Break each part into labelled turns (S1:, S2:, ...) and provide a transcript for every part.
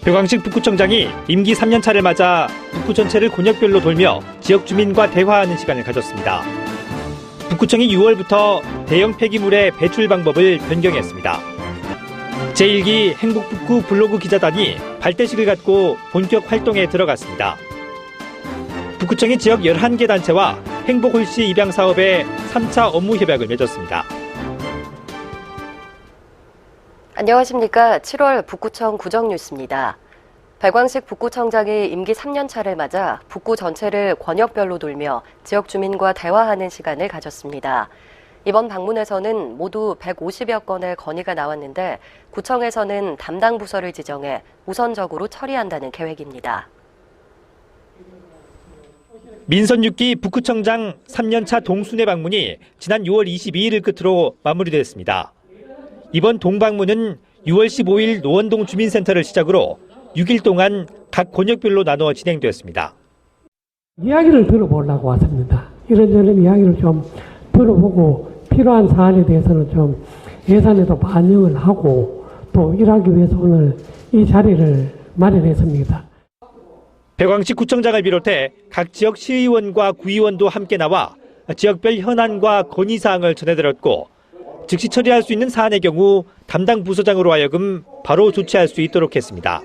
S1: 배광식 북구청장이 임기 3년차를 맞아 북구 전체를 권역별로 돌며 지역 주민과 대화하는 시간을 가졌습니다. 북구청이 6월부터 대형 폐기물의 배출 방법을 변경했습니다. 제1기 행복북구 블로그 기자단이 발대식을 갖고 본격 활동에 들어갔습니다. 북구청이 지역 11개 단체와 행복홀씨 입양 사업에 3차 업무 협약을 맺었습니다.
S2: 안녕하십니까. 7월 북구청 구정뉴스입니다. 배광식 북구청장이 임기 3년차를 맞아 북구 전체를 권역별로 돌며 지역 주민과 대화하는 시간을 가졌습니다. 이번 방문에서는 모두 150여 건의 건의가 나왔는데 구청에서는 담당 부서를 지정해 우선적으로 처리한다는 계획입니다.
S1: 민선 6기 북구청장 3년차 동순회 방문이 지난 6월 22일을 끝으로 마무리됐습니다. 이번 동방문은 6월 15일 노원동 주민센터를 시작으로 6일 동안 각 권역별로 나누어 진행되었습니다.
S3: 이야기를 들어보려고 왔습니다. 이런저런 이야기를 좀 들어보고 필요한 사안에 대해서는 좀 예산에도 반영을 하고 또 일하기 위해서 오늘 이 자리를 마련했습니다.
S1: 배광식 구청장을 비롯해 각 지역 시의원과 구의원도 함께 나와 지역별 현안과 건의사항을 전해드렸고 즉시 처리할 수 있는 사안의 경우 담당 부서장으로 하여금 바로 조치할 수 있도록 했습니다.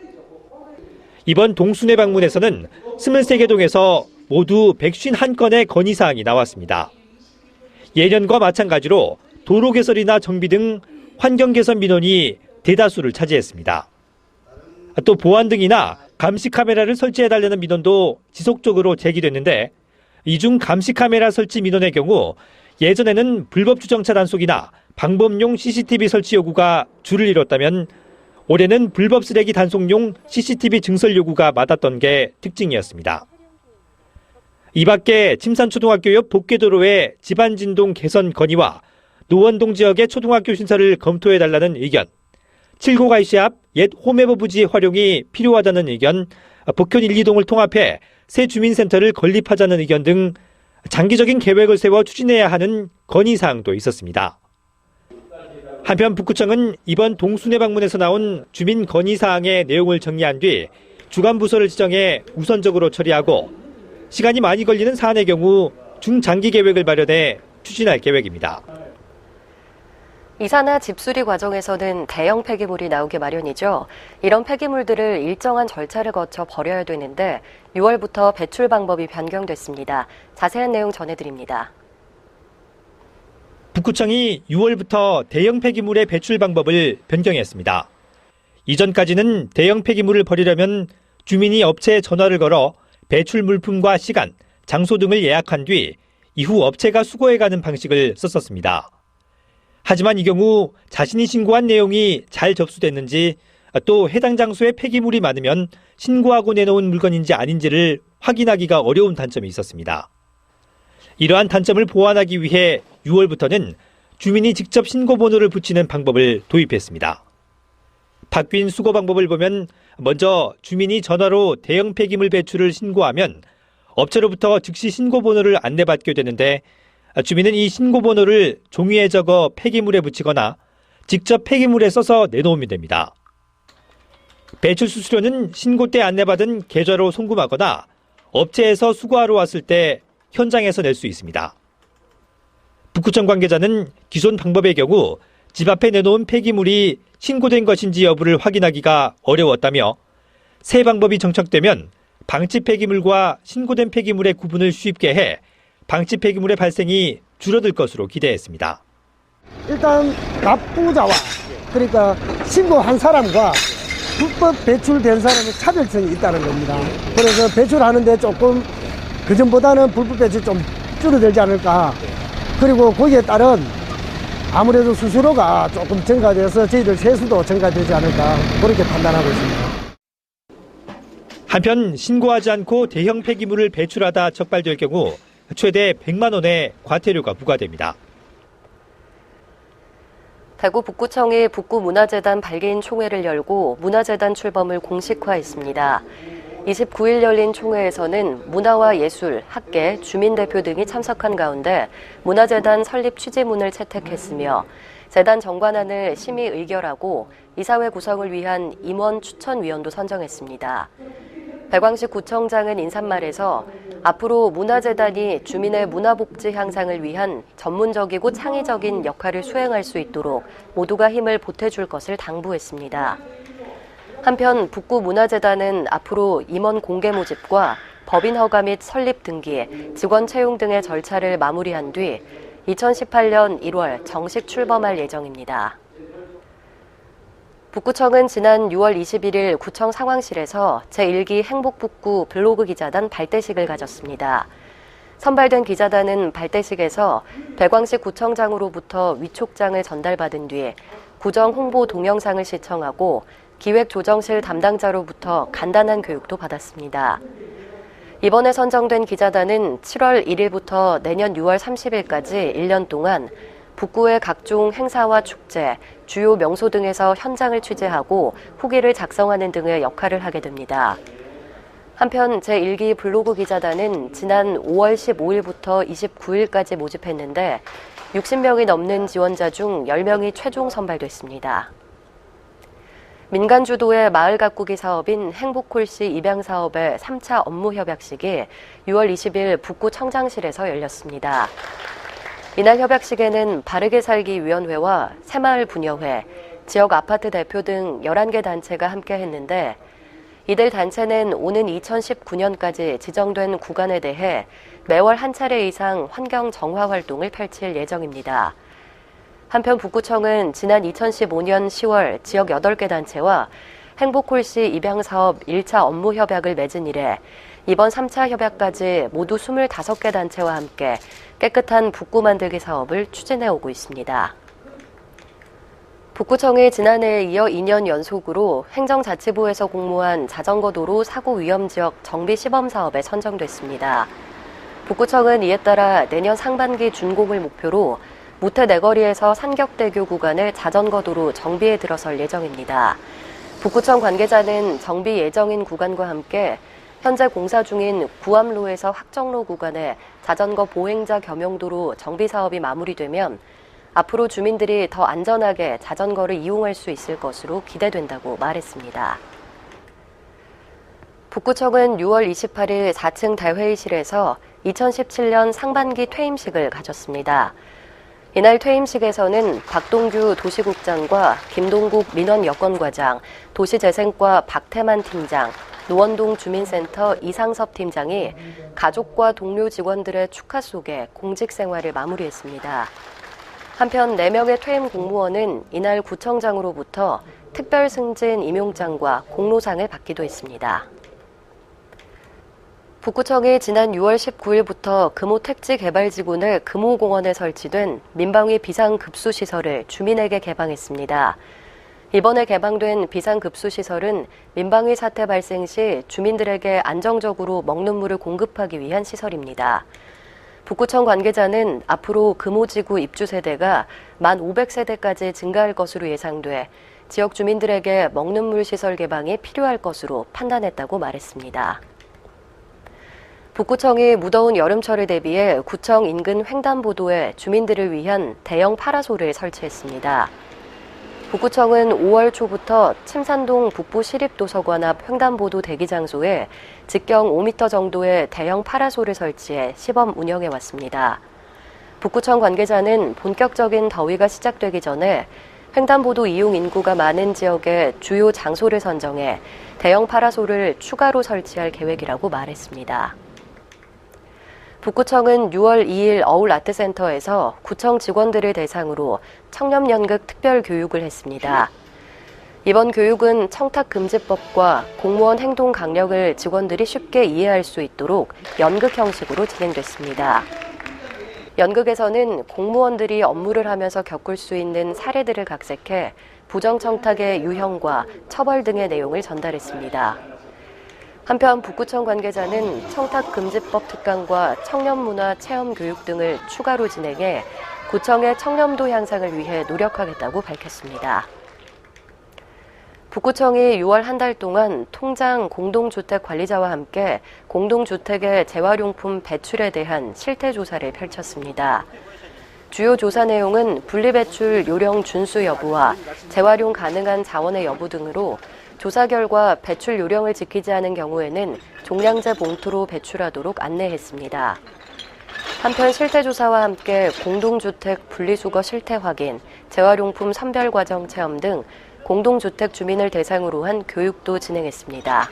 S1: 이번 동순회 방문에서는 23개 동에서 모두 151건의 건의사항이 나왔습니다. 예년과 마찬가지로 도로 개설이나 정비 등 환경 개선 민원이 대다수를 차지했습니다. 또 보안 등이나 감시 카메라를 설치해달라는 민원도 지속적으로 제기됐는데 이 중 감시 카메라 설치 민원의 경우 예전에는 불법 주정차 단속이나 방범용 CCTV 설치 요구가 줄을 이뤘다면 올해는 불법 쓰레기 단속용 CCTV 증설 요구가 맞았던 게 특징이었습니다. 이 밖에 침산초등학교 옆 복개도로의 집안진동 개선 건의와 노원동 지역의 초등학교 신설을 검토해달라는 의견, 7고가이시 앞 옛 홈에버 부지 활용이 필요하다는 의견, 복현 1, 2동을 통합해 새 주민센터를 건립하자는 의견 등 장기적인 계획을 세워 추진해야 하는 건의사항도 있었습니다. 한편 북구청은 이번 동순회 방문에서 나온 주민 건의사항의 내용을 정리한 뒤 주간 부서를 지정해 우선적으로 처리하고 시간이 많이 걸리는 사안의 경우 중장기 계획을 마련해 추진할 계획입니다.
S2: 이사나 집수리 과정에서는 대형 폐기물이 나오기 마련이죠. 이런 폐기물들을 일정한 절차를 거쳐 버려야 되는데 6월부터 배출 방법이 변경됐습니다. 자세한 내용 전해드립니다.
S1: 북구청이 6월부터 대형 폐기물의 배출 방법을 변경했습니다. 이전까지는 대형 폐기물을 버리려면 주민이 업체에 전화를 걸어 배출 물품과 시간, 장소 등을 예약한 뒤 이후 업체가 수거해가는 방식을 썼었습니다. 하지만 이 경우 자신이 신고한 내용이 잘 접수됐는지 또 해당 장소에 폐기물이 많으면 신고하고 내놓은 물건인지 아닌지를 확인하기가 어려운 단점이 있었습니다. 이러한 단점을 보완하기 위해 6월부터는 주민이 직접 신고번호를 붙이는 방법을 도입했습니다. 바뀐 수거 방법을 보면 먼저 주민이 전화로 대형 폐기물 배출을 신고하면 업체로부터 즉시 신고번호를 안내받게 되는데 주민은 이 신고번호를 종이에 적어 폐기물에 붙이거나 직접 폐기물에 써서 내놓으면 됩니다. 배출 수수료는 신고 때 안내받은 계좌로 송금하거나 업체에서 수거하러 왔을 때 현장에서 낼 수 있습니다. 북구청 관계자는 기존 방법의 경우 집 앞에 내놓은 폐기물이 신고된 것인지 여부를 확인하기가 어려웠다며 새 방법이 정착되면 방치 폐기물과 신고된 폐기물의 구분을 쉽게 해 방치 폐기물의 발생이 줄어들 것으로 기대했습니다.
S4: 일단 납부자와 그러니까 신고한 사람과 불법 배출된 사람의 차별성이 있다는 겁니다. 그래서 배출하는데 조금 그전보다는 불법 배출 좀 줄어들지 않을까. 그리고 거기에 따른 아무래도 수수료가 조금 증가돼서 저희들 세수도 증가되지 않을까 그렇게 판단하고 있습니다.
S1: 한편 신고하지 않고 대형 폐기물을 배출하다 적발될 경우 최대 100만 원의 과태료가 부과됩니다.
S2: 대구 북구청이 북구문화재단 발기인 총회를 열고 문화재단 출범을 공식화했습니다. 29일 열린 총회에서는 문화와 예술, 학계, 주민대표 등이 참석한 가운데 문화재단 설립 취지문을 채택했으며 재단 정관안을 심의 의결하고 이사회 구성을 위한 임원 추천위원도 선정했습니다. 백왕식 구청장은 인사말에서 앞으로 문화재단이 주민의 문화복지 향상을 위한 전문적이고 창의적인 역할을 수행할 수 있도록 모두가 힘을 보태줄 것을 당부했습니다. 한편 북구문화재단은 앞으로 임원 공개 모집과 법인 허가 및 설립 등기, 직원 채용 등의 절차를 마무리한 뒤 2018년 1월 정식 출범할 예정입니다. 북구청은 지난 6월 21일 구청 상황실에서 제1기 행복북구 블로그 기자단 발대식을 가졌습니다. 선발된 기자단은 발대식에서 백왕식 구청장으로부터 위촉장을 전달받은 뒤 구정 홍보 동영상을 시청하고 기획조정실 담당자로부터 간단한 교육도 받았습니다. 이번에 선정된 기자단은 7월 1일부터 내년 6월 30일까지 1년 동안 북구의 각종 행사와 축제, 주요 명소 등에서 현장을 취재하고 후기를 작성하는 등의 역할을 하게 됩니다. 한편 제1기 블로그 기자단은 지난 5월 15일부터 29일까지 모집했는데 60명이 넘는 지원자 중 10명이 최종 선발됐습니다. 민간 주도의 마을 가꾸기 사업인 행복홀씨 입양 사업의 3차 업무 협약식이 6월 20일 북구 청장실에서 열렸습니다. 이날 협약식에는 바르게 살기 위원회와 새마을 부녀회, 지역 아파트 대표 등 11개 단체가 함께 했는데 이들 단체는 오는 2019년까지 지정된 구간에 대해 매월 한 차례 이상 환경 정화 활동을 펼칠 예정입니다. 한편 북구청은 지난 2015년 10월 지역 8개 단체와 행복홀씨 입양사업 1차 업무 협약을 맺은 이래 이번 3차 협약까지 모두 25개 단체와 함께 깨끗한 북구 만들기 사업을 추진해 오고 있습니다. 북구청이 지난해에 이어 2년 연속으로 행정자치부에서 공모한 자전거 도로 사고 위험 지역 정비 시범 사업에 선정됐습니다. 북구청은 이에 따라 내년 상반기 준공을 목표로 무태 내거리에서 산격대교 구간을 자전거 도로 정비에 들어설 예정입니다. 북구청 관계자는 정비 예정인 구간과 함께 현재 공사 중인 구암로에서 확정로 구간에 자전거 보행자 겸용도로 정비 사업이 마무리되면 앞으로 주민들이 더 안전하게 자전거를 이용할 수 있을 것으로 기대된다고 말했습니다. 북구청은 6월 28일 4층 대회의실에서 2017년 상반기 퇴임식을 가졌습니다. 이날 퇴임식에서는 박동규 도시국장과 김동국 민원여건과장, 도시재생과 박태만 팀장, 노원동 주민센터 이상섭 팀장이 가족과 동료 직원들의 축하 속에 공직 생활을 마무리했습니다. 한편 4명의 퇴임 공무원은 이날 구청장으로부터 특별승진 임용장과 공로상을 받기도 했습니다. 북구청이 지난 6월 19일부터 금호 택지개발지구내 금호공원에 설치된 민방위 비상급수시설을 주민에게 개방했습니다. 이번에 개방된 비상급수시설은 민방위 사태 발생 시 주민들에게 안정적으로 먹는 물을 공급하기 위한 시설입니다. 북구청 관계자는 앞으로 금호지구 입주 세대가 1,500세대까지 증가할 것으로 예상돼 지역 주민들에게 먹는 물 시설 개방이 필요할 것으로 판단했다고 말했습니다. 북구청이 무더운 여름철을 대비해 구청 인근 횡단보도에 주민들을 위한 대형 파라솔을 설치했습니다. 북구청은 5월 초부터 침산동 북부시립도서관 앞 횡단보도 대기장소에 직경 5m 정도의 대형 파라솔을 설치해 시범 운영해 왔습니다. 북구청 관계자는 본격적인 더위가 시작되기 전에 횡단보도 이용 인구가 많은 지역의 주요 장소를 선정해 대형 파라솔을 추가로 설치할 계획이라고 말했습니다. 북구청은 6월 2일 어울아트센터에서 구청 직원들을 대상으로 청렴연극 특별교육을 했습니다. 이번 교육은 청탁금지법과 공무원 행동 강령을 직원들이 쉽게 이해할 수 있도록 연극 형식으로 진행됐습니다. 연극에서는 공무원들이 업무를 하면서 겪을 수 있는 사례들을 각색해 부정청탁의 유형과 처벌 등의 내용을 전달했습니다. 한편 북구청 관계자는 청탁금지법 특강과 청년문화 체험교육 등을 추가로 진행해 구청의 청렴도 향상을 위해 노력하겠다고 밝혔습니다. 북구청이 6월 한 달 동안 통장 공동주택 관리자와 함께 공동주택의 재활용품 배출에 대한 실태조사를 펼쳤습니다. 주요 조사 내용은 분리배출 요령 준수 여부와 재활용 가능한 자원의 여부 등으로 조사 결과 배출 요령을 지키지 않은 경우에는 종량제 봉투로 배출하도록 안내했습니다. 한편 실태조사와 함께 공동주택 분리수거 실태 확인, 재활용품 선별과정 체험 등 공동주택 주민을 대상으로 한 교육도 진행했습니다.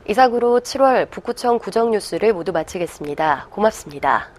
S2: 이상으로 7월 북구청 구정뉴스를 모두 마치겠습니다. 고맙습니다.